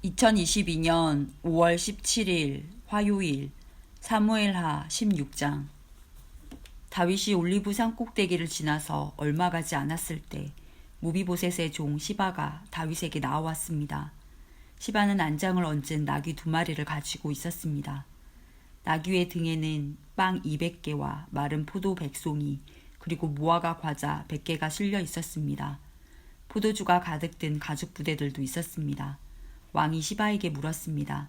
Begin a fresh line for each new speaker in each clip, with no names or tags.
2022년 5월 17일 화요일 사무엘하 16장. 다윗이 올리브 산 꼭대기를 지나서 얼마 가지 않았을 때 무비보셋의 종 시바가 다윗에게 나와왔습니다. 시바는 안장을 얹은 나귀 2마리를 가지고 있었습니다. 나귀의 등에는 빵 200개와 마른 포도 100송이 그리고 무화과 과자 100개가 실려 있었습니다. 포도주가 가득 든 가죽 부대들도 있었습니다. 왕이 시바에게 물었습니다.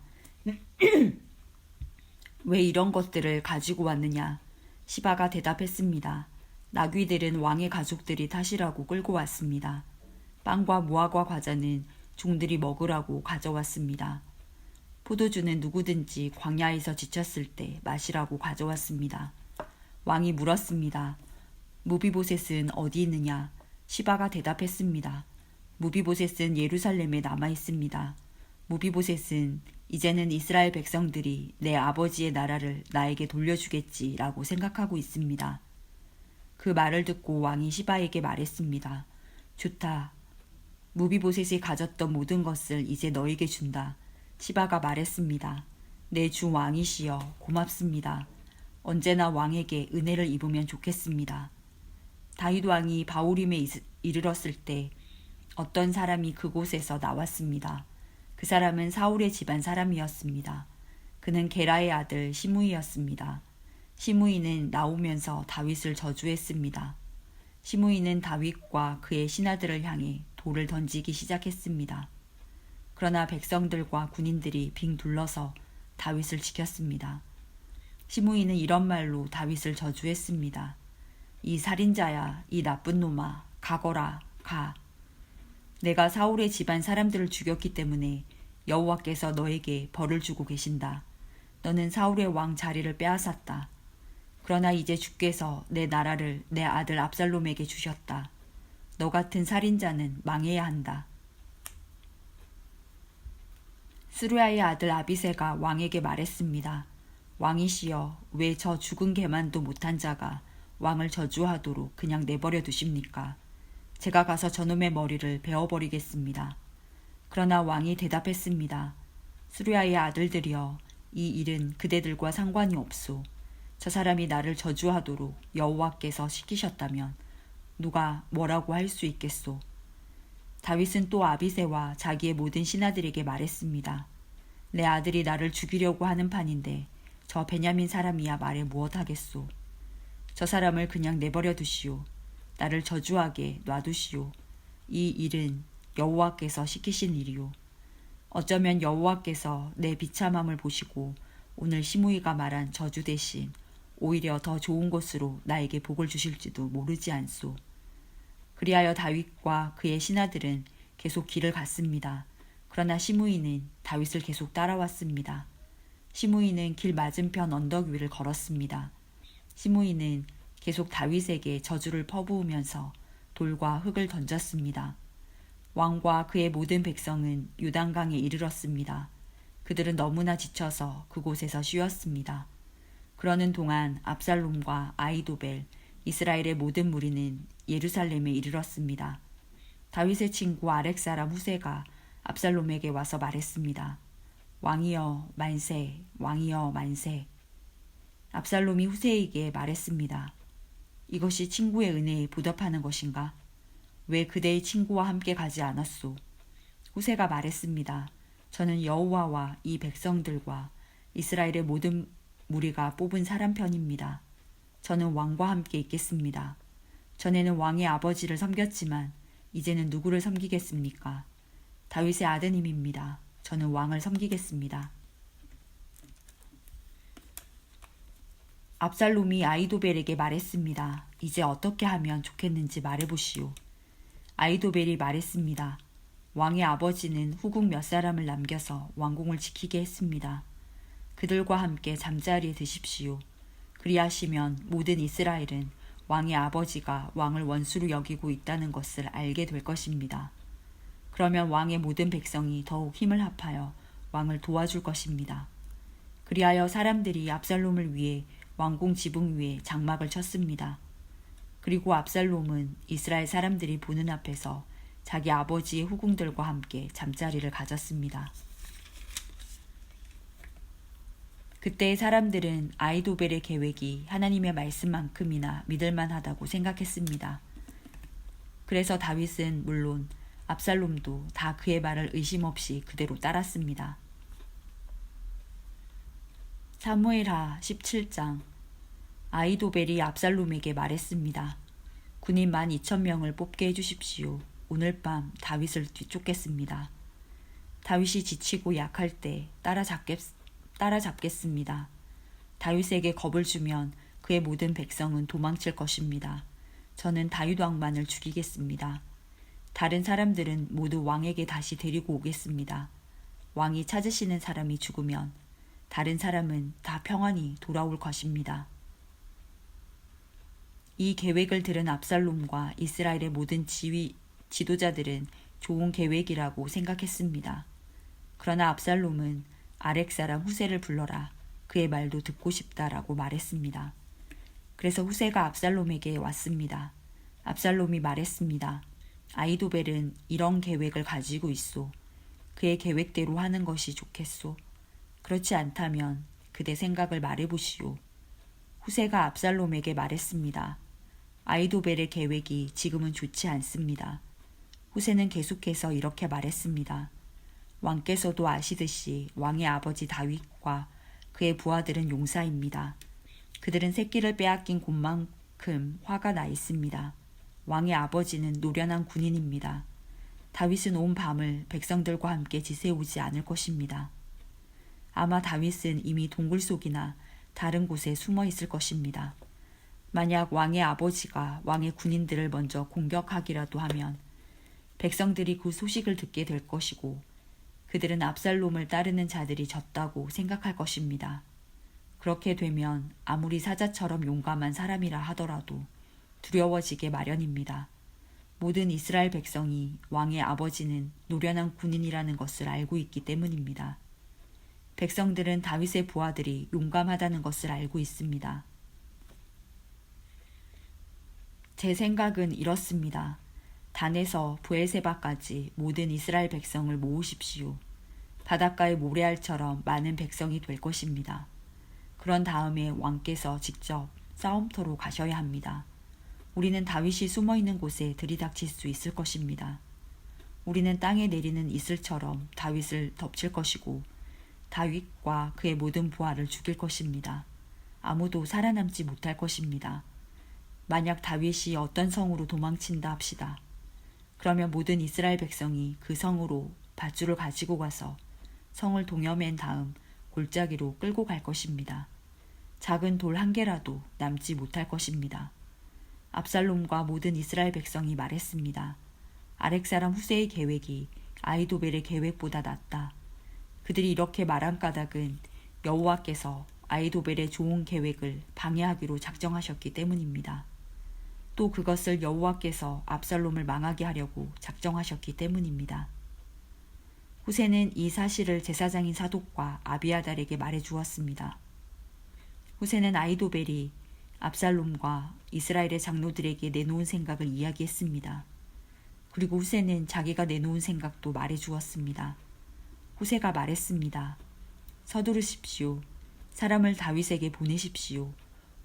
왜 이런 것들을 가지고 왔느냐? 시바가 대답했습니다. 나귀들은 왕의 가족들이 타시라고 끌고 왔습니다. 빵과 무화과 과자는 종들이 먹으라고 가져왔습니다. 포도주는 누구든지 광야에서 지쳤을 때 마시라고 가져왔습니다. 왕이 물었습니다. 무비보셋은 어디 있느냐? 시바가 대답했습니다. 무비보셋은 예루살렘에 남아 있습니다. 무비보셋은 이제는 이스라엘 백성들이 내 아버지의 나라를 나에게 돌려주겠지라고 생각하고 있습니다. 그 말을 듣고 왕이 시바에게 말했습니다. 좋다. 무비보셋이 가졌던 모든 것을 이제 너에게 준다. 시바가 말했습니다. 내 주 왕이시여 고맙습니다. 언제나 왕에게 은혜를 입으면 좋겠습니다. 다윗 왕이 바후림에 이르렀을 때 어떤 사람이 그곳에서 나왔습니다. 그 사람은 사울의 집안 사람이었습니다. 그는 게라의 아들 시므이였습니다. 시므이는 나오면서 다윗을 저주했습니다. 시므이는 다윗과 그의 신하들을 향해 돌을 던지기 시작했습니다. 그러나 백성들과 군인들이 빙 둘러서 다윗을 지켰습니다. 시므이는 이런 말로 다윗을 저주했습니다. 이 살인자야, 이 나쁜 놈아, 가거라, 가. 내가 사울의 집안 사람들을 죽였기 때문에 여호와께서 너에게 벌을 주고 계신다. 너는 사울의 왕 자리를 빼앗았다. 그러나 이제 주께서 내 나라를 내 아들 압살롬에게 주셨다. 너 같은 살인자는 망해야 한다. 스루야의 아들 아비새가 왕에게 말했습니다. 왕이시여, 왜 저 죽은 개만도 못한 자가 왕을 저주하도록 그냥 내버려 두십니까? 제가 가서 저놈의 머리를 베어버리겠습니다. 그러나 왕이 대답했습니다. 스루야의 아들들이여, 이 일은 그대들과 상관이 없소. 저 사람이 나를 저주하도록 여호와께서 시키셨다면 누가 뭐라고 할 수 있겠소. 다윗은 또 아비새와 자기의 모든 신하들에게 말했습니다. 내 아들이 나를 죽이려고 하는 판인데 저 베냐민 사람이야 말해 무엇하겠소. 저 사람을 그냥 내버려 두시오. 나를 저주하게 놔두시오. 이 일은 여호와께서 시키신 일이오. 어쩌면 여호와께서 내 비참함을 보시고 오늘 시므이가 말한 저주 대신 오히려 더 좋은 것으로 나에게 복을 주실지도 모르지 않소. 그리하여 다윗과 그의 신하들은 계속 길을 갔습니다. 그러나 시므이는 다윗을 계속 따라왔습니다. 시므이는 길 맞은편 언덕 위를 걸었습니다. 시므이는 계속 다윗에게 저주를 퍼부으면서 돌과 흙을 던졌습니다. 왕과 그의 모든 백성은 요단강에 이르렀습니다. 그들은 너무나 지쳐서 그곳에서 쉬었습니다. 그러는 동안 압살롬과 아히도벨, 이스라엘의 모든 무리는 예루살렘에 이르렀습니다. 다윗의 친구 아렉 사람 후세가 압살롬에게 와서 말했습니다. 왕이여 만세, 왕이여 만세. 압살롬이 후세에게 말했습니다. 이것이 친구의 은혜에 보답하는 것인가? 왜 그대의 친구와 함께 가지 않았소? 후세가 말했습니다. 저는 여호와와 이 백성들과 이스라엘의 모든 무리가 뽑은 사람 편입니다. 저는 왕과 함께 있겠습니다. 전에는 왕의 아버지를 섬겼지만 이제는 누구를 섬기겠습니까? 다윗의 아드님입니다. 저는 왕을 섬기겠습니다. 압살롬이 아히도벨에게 말했습니다. 이제 어떻게 하면 좋겠는지 말해보시오. 아히도벨이 말했습니다. 왕의 아버지는 후궁 몇 사람을 남겨서 왕궁을 지키게 했습니다. 그들과 함께 잠자리에 드십시오. 그리하시면 모든 이스라엘은 왕의 아버지가 왕을 원수로 여기고 있다는 것을 알게 될 것입니다. 그러면 왕의 모든 백성이 더욱 힘을 합하여 왕을 도와줄 것입니다. 그리하여 사람들이 압살롬을 위해 왕궁 지붕 위에 장막을 쳤습니다. 그리고 압살롬은 이스라엘 사람들이 보는 앞에서 자기 아버지의 후궁들과 함께 잠자리를 가졌습니다. 그때의 사람들은 아히도벨의 계획이 하나님의 말씀만큼이나 믿을만하다고 생각했습니다. 그래서 다윗은 물론 압살롬도 다 그의 말을 의심 없이 그대로 따랐습니다. 사무엘하 17장. 아히도벨이 압살롬에게 말했습니다. 군인 12,000명을 뽑게 해주십시오. 오늘 밤 다윗을 뒤쫓겠습니다. 다윗이 지치고 약할 때 따라잡겠습니다. 다윗에게 겁을 주면 그의 모든 백성은 도망칠 것입니다. 저는 다윗 왕만을 죽이겠습니다. 다른 사람들은 모두 왕에게 다시 데리고 오겠습니다. 왕이 찾으시는 사람이 죽으면 다른 사람은 다 평안히 돌아올 것입니다. 이 계획을 들은 압살롬과 이스라엘의 모든 지도자들은 좋은 계획이라고 생각했습니다. 그러나 압살롬은 아렉 사람 후세를 불러라. 그의 말도 듣고 싶다라고 말했습니다. 그래서 후세가 압살롬에게 왔습니다. 압살롬이 말했습니다. 아히도벨은 이런 계획을 가지고 있소. 그의 계획대로 하는 것이 좋겠소. 그렇지 않다면 그대 생각을 말해보시오. 후세가 압살롬에게 말했습니다. 아히도벨의 계획이 지금은 좋지 않습니다. 후세는 계속해서 이렇게 말했습니다. 왕께서도 아시듯이 왕의 아버지 다윗과 그의 부하들은 용사입니다. 그들은 새끼를 빼앗긴 곳만큼 화가 나 있습니다. 왕의 아버지는 노련한 군인입니다. 다윗은 온 밤을 백성들과 함께 지새우지 않을 것입니다. 아마 다윗은 이미 동굴 속이나 다른 곳에 숨어 있을 것입니다. 만약 왕의 아버지가 왕의 군인들을 먼저 공격하기라도 하면 백성들이 그 소식을 듣게 될 것이고 그들은 압살롬을 따르는 자들이 졌다고 생각할 것입니다. 그렇게 되면 아무리 사자처럼 용감한 사람이라 하더라도 두려워지게 마련입니다. 모든 이스라엘 백성이 왕의 아버지는 노련한 군인이라는 것을 알고 있기 때문입니다. 백성들은 다윗의 부하들이 용감하다는 것을 알고 있습니다. 제 생각은 이렇습니다. 단에서 브엘세바까지 모든 이스라엘 백성을 모으십시오. 바닷가의 모래알처럼 많은 백성이 될 것입니다. 그런 다음에 왕께서 직접 싸움터로 가셔야 합니다. 우리는 다윗이 숨어있는 곳에 들이닥칠 수 있을 것입니다. 우리는 땅에 내리는 이슬처럼 다윗을 덮칠 것이고 다윗과 그의 모든 부하를 죽일 것입니다. 아무도 살아남지 못할 것입니다. 만약 다윗이 어떤 성으로 도망친다 합시다. 그러면 모든 이스라엘 백성이 그 성으로 밧줄을 가지고 가서 성을 동여맨 다음 골짜기로 끌고 갈 것입니다. 작은 돌 한 개라도 남지 못할 것입니다. 압살롬과 모든 이스라엘 백성이 말했습니다. 아렉 사람 후세의 계획이 아히도벨의 계획보다 낫다. 그들이 이렇게 말한 까닭은 여호와께서 아히도벨의 좋은 계획을 방해하기로 작정하셨기 때문입니다. 또 그것을 여호와께서 압살롬을 망하게 하려고 작정하셨기 때문입니다. 후세는 이 사실을 제사장인 사독과 아비아달에게 말해 주었습니다. 후세는 아히도벨이 압살롬과 이스라엘의 장로들에게 내놓은 생각을 이야기했습니다. 그리고 후세는 자기가 내놓은 생각도 말해 주었습니다. 후세가 말했습니다. 서두르십시오. 사람을 다윗에게 보내십시오.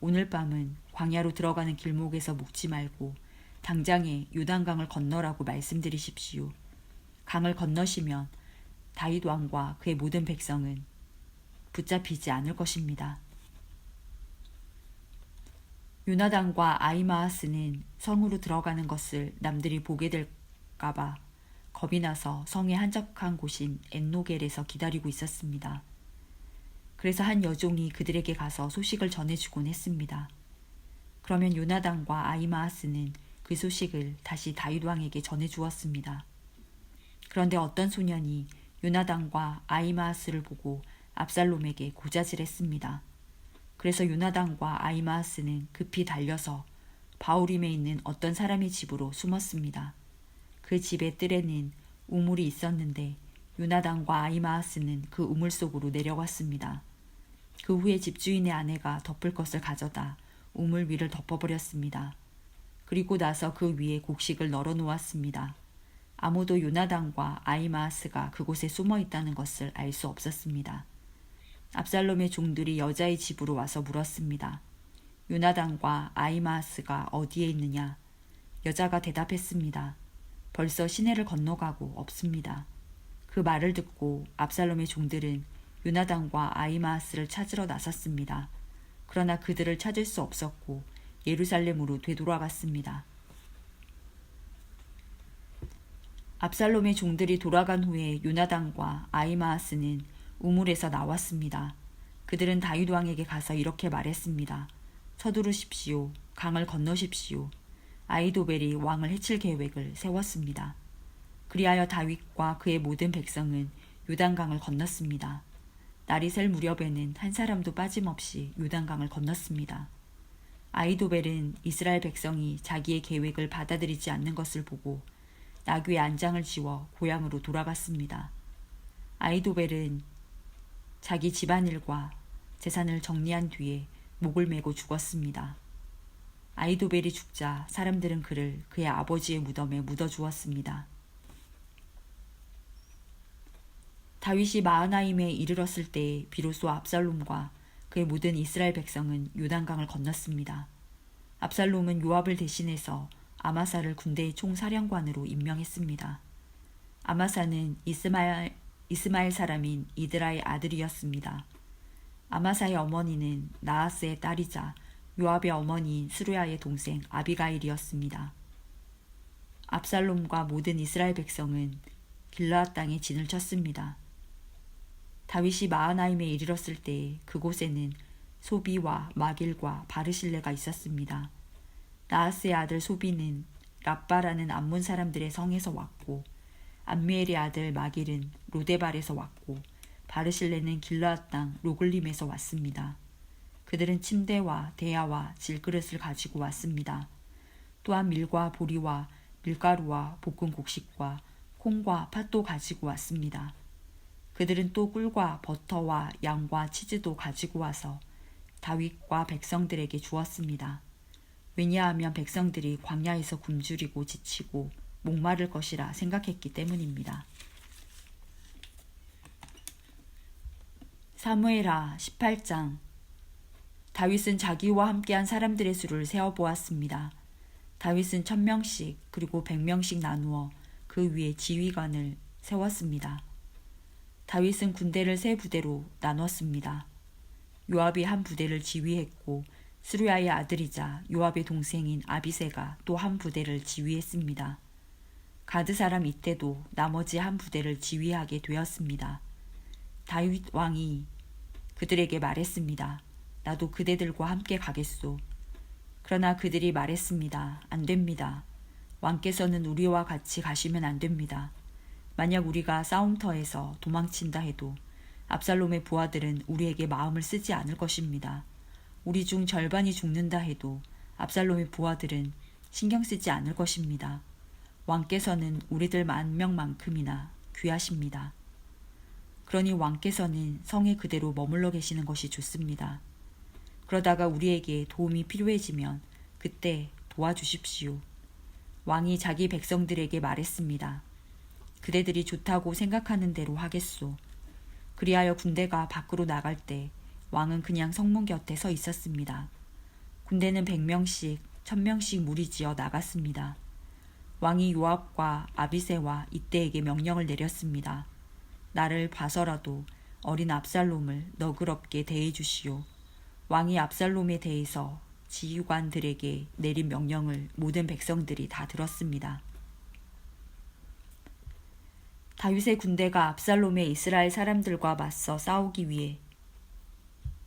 오늘 밤은 광야로 들어가는 길목에서 묵지 말고 당장에 요단강을 건너라고 말씀드리십시오. 강을 건너시면 다윗 왕과 그의 모든 백성은 붙잡히지 않을 것입니다. 요나단과 아히마아스는 성으로 들어가는 것을 남들이 보게 될까봐 겁이 나서 성의 한적한 곳인 엔노겔에서 기다리고 있었습니다. 그래서 한 여종이 그들에게 가서 소식을 전해주곤 했습니다. 그러면 요나단과 아히마아스는 그 소식을 다시 다윗 왕에게 전해주었습니다. 그런데 어떤 소년이 요나단과 아히마아스를 보고 압살롬에게 고자질했습니다. 그래서 요나단과 아히마아스는 급히 달려서 바후림에 있는 어떤 사람의 집으로 숨었습니다. 그 집의 뜰에는 우물이 있었는데 요나단과 아히마아스는 그 우물 속으로 내려갔습니다. 그 후에 집주인의 아내가 덮을 것을 가져다 우물 위를 덮어버렸습니다. 그리고 나서 그 위에 곡식을 널어 놓았습니다. 아무도 요나단과 아히마아스가 그곳에 숨어 있다는 것을 알 수 없었습니다. 압살롬의 종들이 여자의 집으로 와서 물었습니다. 요나단과 아히마아스가 어디에 있느냐? 여자가 대답했습니다. 벌써 시내를 건너가고 없습니다. 그 말을 듣고 압살롬의 종들은 요나단과 아히마아스를 찾으러 나섰습니다. 그러나 그들을 찾을 수 없었고 예루살렘으로 되돌아갔습니다. 압살롬의 종들이 돌아간 후에 요나단과 아히마아스는 우물에서 나왔습니다. 그들은 다윗 왕에게 가서 이렇게 말했습니다. 서두르십시오. 강을 건너십시오. 아히도벨이 왕을 해칠 계획을 세웠습니다. 그리하여 다윗과 그의 모든 백성은 요단강을 건넜습니다. 날이 셀 무렵에는 한 사람도 빠짐없이 요단강을 건넜습니다. 아히도벨은 이스라엘 백성이 자기의 계획을 받아들이지 않는 것을 보고 나귀의 안장을 지워 고향으로 돌아갔습니다. 아히도벨은 자기 집안일과 재산을 정리한 뒤에 목을 메고 죽었습니다. 아히도벨이 죽자 사람들은 그를 그의 아버지의 무덤에 묻어주었습니다. 다윗이 마하나임에 이르렀을 때에 비로소 압살롬과 그의 모든 이스라엘 백성은 요단강을 건넜습니다. 압살롬은 요압을 대신해서 아마사를 군대의 총사령관으로 임명했습니다. 아마사는 이스마엘 사람인 이드라의 아들이었습니다. 아마사의 어머니는 나하스의 딸이자 요압의 어머니인 스루야의 동생 아비가일이었습니다. 압살롬과 모든 이스라엘 백성은 길르앗 땅에 진을 쳤습니다. 다윗이 마하나임에 이르렀을 때에 그곳에는 소비와 마길과 바르실레가 있었습니다. 나하스의 아들 소비는 랍바라는 암몬 사람들의 성에서 왔고 암미엘의 아들 마길은 로데발에서 왔고 바르실레는 길르앗 땅 로글림에서 왔습니다. 그들은 침대와 대야와 질그릇을 가지고 왔습니다. 또한 밀과 보리와 밀가루와 볶은 곡식과 콩과 팥도 가지고 왔습니다. 그들은 또 꿀과 버터와 양과 치즈도 가지고 와서 다윗과 백성들에게 주었습니다. 왜냐하면 백성들이 광야에서 굶주리고 지치고 목마를 것이라 생각했기 때문입니다. 사무엘하 18장. 다윗은 자기와 함께한 사람들의 수를 세어보았습니다. 다윗은 1000명씩 그리고 100명씩 나누어 그 위에 지휘관을 세웠습니다. 다윗은 군대를 세 부대로 나눴습니다. 요압이 한 부대를 지휘했고 스루야의 아들이자 요압의 동생인 아비새가 또 한 부대를 지휘했습니다. 가드 사람 이때도 나머지 한 부대를 지휘하게 되었습니다. 다윗 왕이 그들에게 말했습니다. 나도 그대들과 함께 가겠소. 그러나 그들이 말했습니다. 안 됩니다. 왕께서는 우리와 같이 가시면 안 됩니다. 만약 우리가 싸움터에서 도망친다 해도 압살롬의 부하들은 우리에게 마음을 쓰지 않을 것입니다. 우리 중 절반이 죽는다 해도 압살롬의 부하들은 신경 쓰지 않을 것입니다. 왕께서는 우리들 10,000명만큼이나 귀하십니다. 그러니 왕께서는 성에 그대로 머물러 계시는 것이 좋습니다. 그러다가 우리에게 도움이 필요해지면 그때 도와주십시오. 왕이 자기 백성들에게 말했습니다. 그대들이 좋다고 생각하는 대로 하겠소. 그리하여 군대가 밖으로 나갈 때 왕은 그냥 성문 곁에 서 있었습니다. 군대는 100명씩 1000명씩 무리지어 나갔습니다. 왕이 요압과 아비새와 이때에게 명령을 내렸습니다. 나를 봐서라도 어린 압살롬을 너그럽게 대해주시오. 왕이 압살롬에 대해서 지휘관들에게 내린 명령을 모든 백성들이 다 들었습니다. 다윗의 군대가 압살롬의 이스라엘 사람들과 맞서 싸우기 위해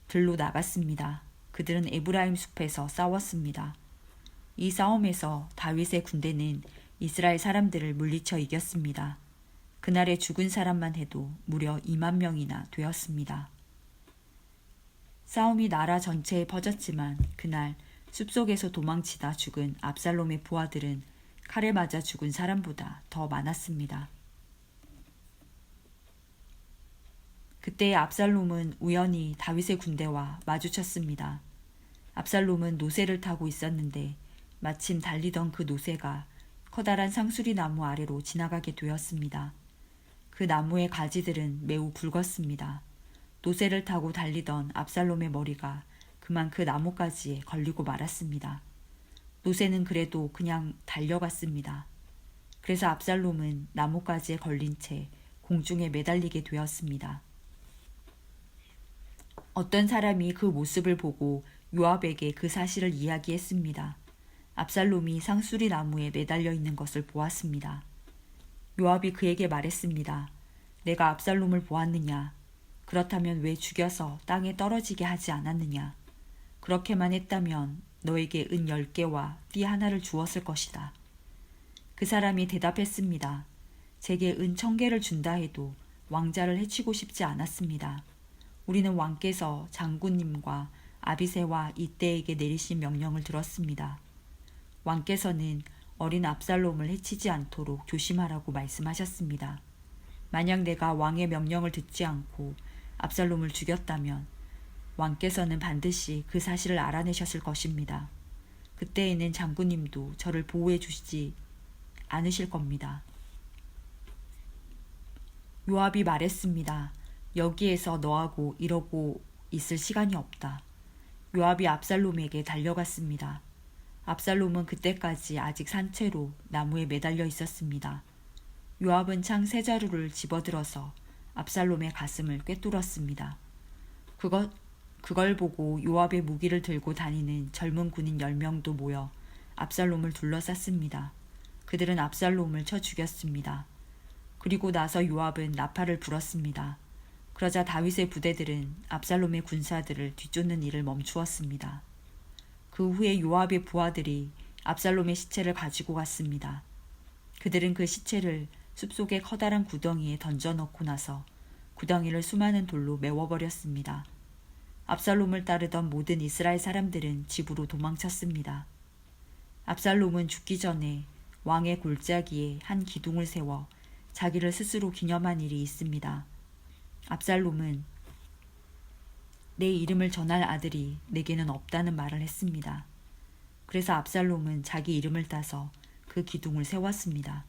들로 나갔습니다. 그들은 에브라임 숲에서 싸웠습니다. 이 싸움에서 다윗의 군대는 이스라엘 사람들을 물리쳐 이겼습니다. 그날에 죽은 사람만 해도 무려 20,000명이나 되었습니다. 싸움이 나라 전체에 퍼졌지만 그날 숲속에서 도망치다 죽은 압살롬의 부하들은 칼에 맞아 죽은 사람보다 더 많았습니다. 그때 압살롬은 우연히 다윗의 군대와 마주쳤습니다. 압살롬은 노새를 타고 있었는데 마침 달리던 그 노새가 커다란 상수리 나무 아래로 지나가게 되었습니다. 그 나무의 가지들은 매우 굵었습니다. 노새를 타고 달리던 압살롬의 머리가 그만 그 나뭇가지에 걸리고 말았습니다. 노새는 그래도 그냥 달려갔습니다. 그래서 압살롬은 나뭇가지에 걸린 채 공중에 매달리게 되었습니다. 어떤 사람이 그 모습을 보고 요압에게 그 사실을 이야기했습니다. 압살롬이 상수리 나무에 매달려 있는 것을 보았습니다. 요압이 그에게 말했습니다. 내가 압살롬을 보았느냐? 그렇다면 왜 죽여서 땅에 떨어지게 하지 않았느냐? 그렇게만 했다면 너에게 은 10개와 띠 하나를 주었을 것이다. 그 사람이 대답했습니다. 제게 은 1000개를 준다 해도 왕자를 해치고 싶지 않았습니다. 우리는 왕께서 장군님과 아비새와 이때에게 내리신 명령을 들었습니다. 왕께서는 어린 압살롬을 해치지 않도록 조심하라고 말씀하셨습니다. 만약 내가 왕의 명령을 듣지 않고 압살롬을 죽였다면 왕께서는 반드시 그 사실을 알아내셨을 것입니다. 그때에는 장군님도 저를 보호해 주시지 않으실 겁니다. 요압이 말했습니다. 여기에서 너하고 이러고 있을 시간이 없다. 요압이 압살롬에게 달려갔습니다. 압살롬은 그때까지 아직 산채로 나무에 매달려 있었습니다. 요압은 창 3자루를 집어들어서 압살롬의 가슴을 꿰뚫었습니다. 그걸 보고 요압의 무기를 들고 다니는 젊은 군인 10명도 모여 압살롬을 둘러쌌습니다. 그들은 압살롬을 쳐 죽였습니다. 그리고 나서 요압은 나팔을 불었습니다. 그러자 다윗의 부대들은 압살롬의 군사들을 뒤쫓는 일을 멈추었습니다. 그 후에 요압의 부하들이 압살롬의 시체를 가지고 갔습니다. 그들은 그 시체를 숲속의 커다란 구덩이에 던져넣고 나서 구덩이를 수많은 돌로 메워버렸습니다. 압살롬을 따르던 모든 이스라엘 사람들은 집으로 도망쳤습니다. 압살롬은 죽기 전에 왕의 골짜기에 한 기둥을 세워 자기를 스스로 기념한 일이 있습니다. 압살롬은 내 이름을 전할 아들이 내게는 없다는 말을 했습니다. 그래서 압살롬은 자기 이름을 따서 그 기둥을 세웠습니다.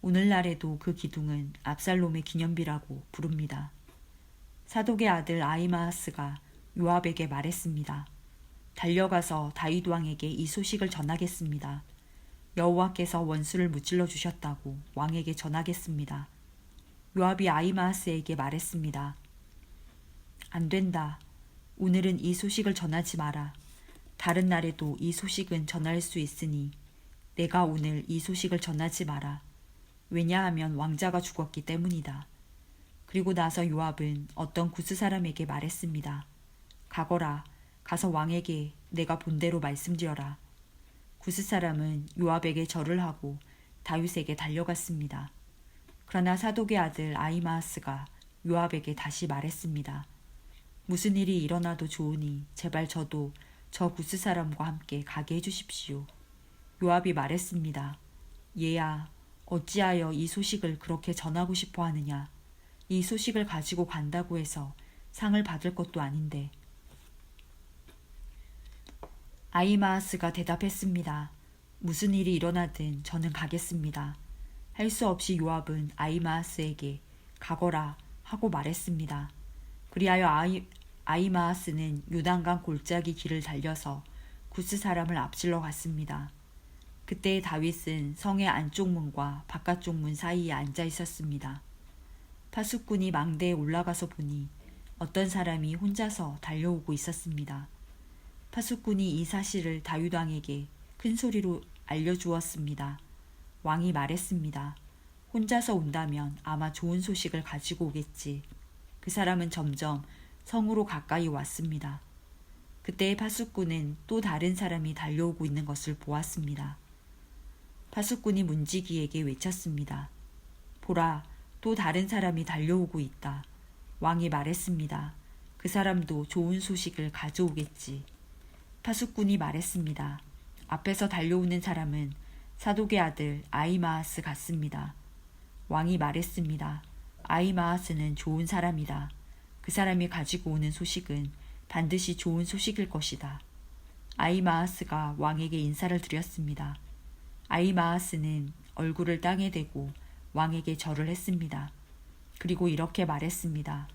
오늘날에도 그 기둥은 압살롬의 기념비라고 부릅니다. 사독의 아들 아히마아스가 요압에게 말했습니다. 달려가서 다윗 왕에게 이 소식을 전하겠습니다. 여호와께서 원수를 무찔러 주셨다고 왕에게 전하겠습니다. 요압이 아히마아스에게 말했습니다. 안 된다. 오늘은 이 소식을 전하지 마라. 다른 날에도 이 소식은 전할 수 있으니 내가 오늘 이 소식을 전하지 마라. 왜냐하면 왕자가 죽었기 때문이다. 그리고 나서 요압은 어떤 구스 사람에게 말했습니다. 가거라. 가서 왕에게 내가 본대로 말씀드려라. 구스 사람은 요압에게 절을 하고 다윗에게 달려갔습니다. 그러나 사독의 아들 아히마아스가 요압에게 다시 말했습니다. 무슨 일이 일어나도 좋으니 제발 저도 저 구스 사람과 함께 가게 해주십시오. 요압이 말했습니다. 얘야, 어찌하여 이 소식을 그렇게 전하고 싶어 하느냐. 이 소식을 가지고 간다고 해서 상을 받을 것도 아닌데. 아히마아스가 대답했습니다. 무슨 일이 일어나든 저는 가겠습니다. 할 수 없이 요압은 아히마아스에게 가거라 하고 말했습니다. 그리하여 아히마아스는 요단강 골짜기 길을 달려서 구스 사람을 앞질러 갔습니다. 그때 다윗은 성의 안쪽 문과 바깥쪽 문 사이에 앉아 있었습니다. 파수꾼이 망대에 올라가서 보니 어떤 사람이 혼자서 달려오고 있었습니다. 파수꾼이 이 사실을 다윗 왕에게 큰 소리로 알려주었습니다. 왕이 말했습니다. 혼자서 온다면 아마 좋은 소식을 가지고 오겠지. 그 사람은 점점 성으로 가까이 왔습니다. 그때 파수꾼은 또 다른 사람이 달려오고 있는 것을 보았습니다. 파수꾼이 문지기에게 외쳤습니다. 보라, 또 다른 사람이 달려오고 있다. 왕이 말했습니다. 그 사람도 좋은 소식을 가져오겠지. 파수꾼이 말했습니다. 앞에서 달려오는 사람은 사독의 아들 아히마아스 같습니다. 왕이 말했습니다. 아히마아스는 좋은 사람이다. 그 사람이 가지고 오는 소식은 반드시 좋은 소식일 것이다. 아히마아스가 왕에게 인사를 드렸습니다. 아히마아스는 얼굴을 땅에 대고 왕에게 절을 했습니다. 그리고 이렇게 말했습니다.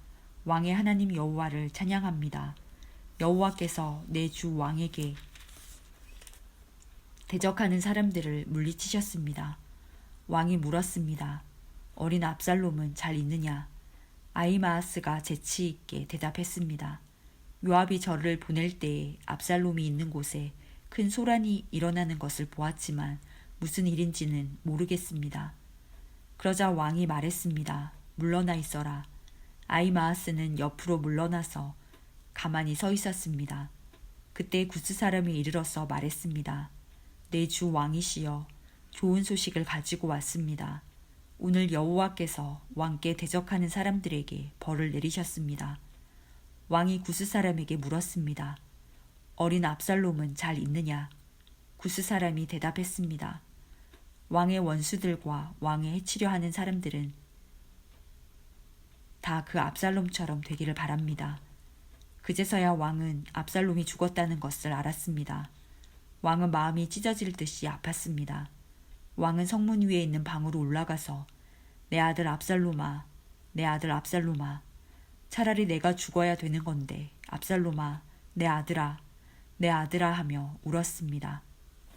왕의 하나님 여호와를 찬양합니다. 여호와께서 내 주 왕에게 대적하는 사람들을 물리치셨습니다. 왕이 물었습니다. 어린 압살롬은 잘 있느냐? 아히마아스가 재치 있게 대답했습니다. 요압이 저를 보낼 때에 압살롬이 있는 곳에 큰 소란이 일어나는 것을 보았지만 무슨 일인지는 모르겠습니다. 그러자 왕이 말했습니다. 물러나 있어라. 아히마아스는 옆으로 물러나서 가만히 서 있었습니다. 그때 구스 사람이 이르러서 말했습니다. 내 주 왕이시여, 좋은 소식을 가지고 왔습니다. 오늘 여호와께서 왕께 대적하는 사람들에게 벌을 내리셨습니다. 왕이 구스 사람에게 물었습니다. 어린 압살롬은 잘 있느냐? 구스 사람이 대답했습니다. 왕의 원수들과 왕을 해치려 하는 사람들은 다 그 압살롬처럼 되기를 바랍니다. 그제서야 왕은 압살롬이 죽었다는 것을 알았습니다. 왕은 마음이 찢어질 듯이 아팠습니다. 왕은 성문 위에 있는 방으로 올라가서 내 아들 압살롬아, 내 아들 압살롬아, 차라리 내가 죽어야 되는 건데 압살롬아, 내 아들아, 내 아들아 하며 울었습니다.